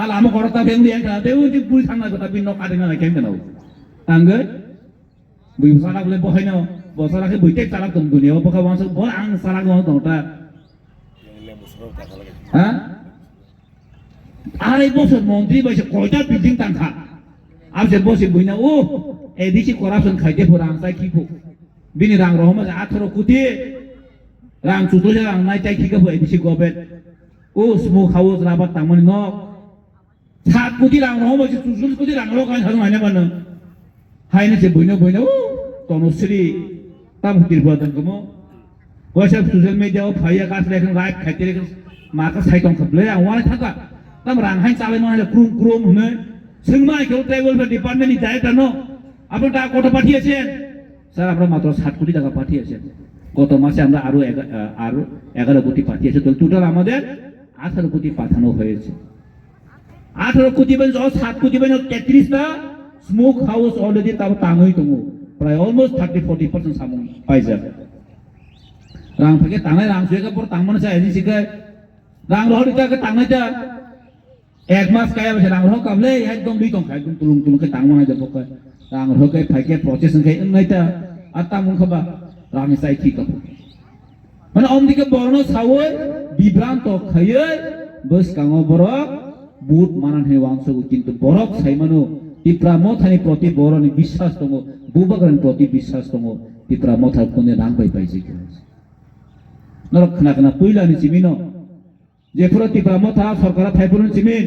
Alam ko ta beng dian ka teu ti puri thang na ta bin no ka ding na kem ka no tangge bui sarak le bohai no bo sarak ke bui tek sarak tum dunia bo ka wang bo ang sarak no tong ta ha আড়াই বছর মন্ত্রী বসে কয়টা building টাঙ্কা আর যে বসে বই না ও এদিকে করাপশন খাইতে পর আংসাই কিপো বিনি রাং রহমান 18 কোটি রাং 14 রাং নাই চাই কিকে বই এদিকে গবেট ও স্মোক হাউস রাবার তামনি ন 7 কোটি রাং রহমান 14 কোটি রাং রো কাই থানো আইনা বানো হাইনে যে বই না ও তনশ্রী তাম তিরবদন গমো বসে সোশ্যাল মিডিয়াও ফাইয়া গাছ লেখেন রাইট খাইতে লেখেন মাকা সাইতং খাবলে আং ওয়ানে থাকা তাম রাং হাই চালাই নয় ক্রুম ক্রুম হনে সিংমাই কেউ ট্রাইবেল ডিপার্টমেন্টনি ডাইরেক্টর নো আপনি টাকা কত পাঠিয়েছেন স্যার আমরা মাত্র 7 কোটি টাকা পাঠিয়েছেন গত মাসে আমরা আরো 11 কোটি পাঠিয়েছি তো টোটাল আমাদের 18 কোটি পাঠানো হয়েছে 18 কোটি বেন 7 কোটি বেন 33 টা স্মোক হাউস অলরেডি তাও তাঙই দङ প্রায় অলমোস্ট 30-40% সামুং পাইজাব রাং ফাকে তাঙাই রাং সুয়েকা পর তাংমনে চাই এজি সিকে রাং রহরিটা কে তাঙাইটা এক মাস কায়া বসে রাং রহ কাবলে একদম দুই টং একদম তুলুং তুলুং কে তাংমনে যাব কা রাং রহ কে ফাইকে প্রসেস কে নাইতা আতা মুং খবা রাং সাই ঠিক কাপ মানে অমদিকে বর্ণ সাওয় বিভ্রান্ত খায়ে বস কাঙো বরক বুট মানান হে ওয়াংসগু কিন্তু বরক সাইমানো টিপ্রা মথানি প্রতি বরনি বিশ্বাস দङ বুবাগরন প্রতি বিশ্বাস দङ টিপ্রা মথা কোনে রাং পাই পাইছে কি নরক খানা খানা পইলানি চিমিনো যে পুরো টিপ্রা মথা সরকার ফাইপুরন চিমিন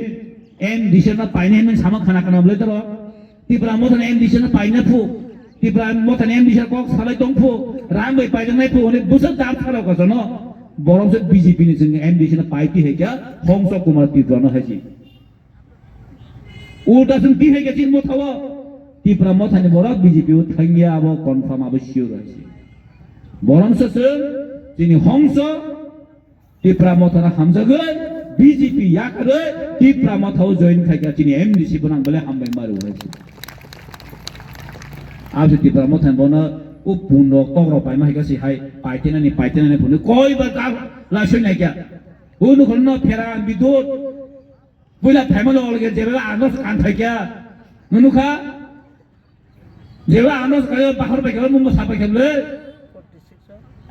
এম ডিসিশন পাইনে মেন সামা খানা খানা বলে তো টিপ্রা মথা এম ডিসিশন পাইনা ফু টিপ্রা মথা এম ডিসিশন কক সালাই দংফু রাং পাই পাইজন নাই ফু অনে বুসক দাব খালাও কাজনো বরং যে বিজেপি नि जों एम डिसিশন পাইতি হেকা হংস কুমার টিপ্রানো হাজি उल्टा जों ती हेगेसिन मथाव टिप्रा मथानि बरक बिजेपि थांगिया अब कनफार्म अब सियर आछि बरंसो जों जोंनि हंस टिप्रा मथाना हामजागै बिजेपि याकरै टिप्रा मथाव जइन खायगा जोंनि एमडिसि बनांबले हामबाय मारो आछि आबो टिप्रा मथान बना उ पुनो कग्र पाइमा हेगासि हाय पाइतेनानि पुनो कयबा गा लासैनायगा उनु खनो फेरान बिदुत बोला फाइमल अलगे जेबा आनस कान थाइया नुनुखा जेबा आनस कायो बाखर बायखा मुंग साबायखले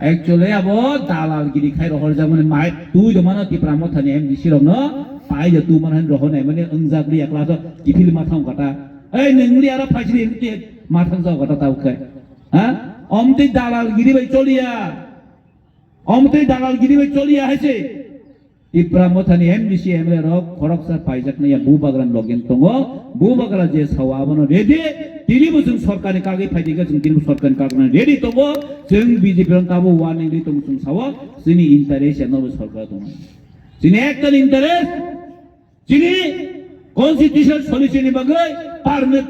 एक्चुअली अब दालालगिरि खाइ रहल जामने माइ तुइ दमाना टिप्रा मथानि एमडिसि रनो पाइ जे तु मानहान रहनाय माने अंजागरि एकला तो किफिल माथाव गटा ओइ नोंनि आरो फाइसिनि माथाव जाव गटा तावखाय हा अमति दालालगिरि बाय चलिया हैसे टिप्रा मथानि एमडिसि एमएलए रक खरकसा पाइजाकनाया बुबाग्रान लगेन दङ बुबाग्रा जे सावाबनो रेडि दिनिबो जों सरकारनि कागै फाइदिगा जों दिनिबो सरकारनि कागै रेडि दङ जों बिजेपि रन ताबो वार्निं दि दङ जों सावा जोंनि इन्टारेस्ट एनबो सरकार दङ जोंनि एकटानि इन्टारेस्ट जोंनि कन्स्टिट्यूशन सल्युशननि बागै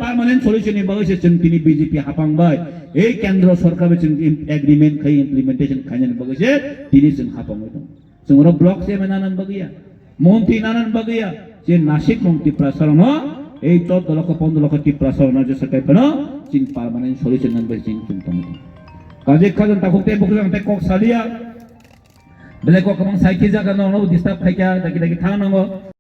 पार्मानेन्ट सल्युशननि बागै जों दिनि बिजेपि हापांबाय ए केन्द्र सरकार जों एग्रीमेन्ट खाय इमप्लिमेन्टेशन खायनि बागै दिनि जों हापांबाय दङ जोंरो ब्लक चेयरमैन बगिया मंत्री नानान बगिया जे नासिक मंत्री प्रसारण এই 14 লক্ষ 15 লক্ষ টি প্রসারণ যে সরকার পেন চিন পার্মানেন্ট সলিউশন নাম্বার চিন তুমতম কাজে খাজন তাকতে বকজাং তে কক সালিয়া বেলে কক কমং সাইকি জাগা ন দিস্তা ফাইকা দাকি থানাঙ্গ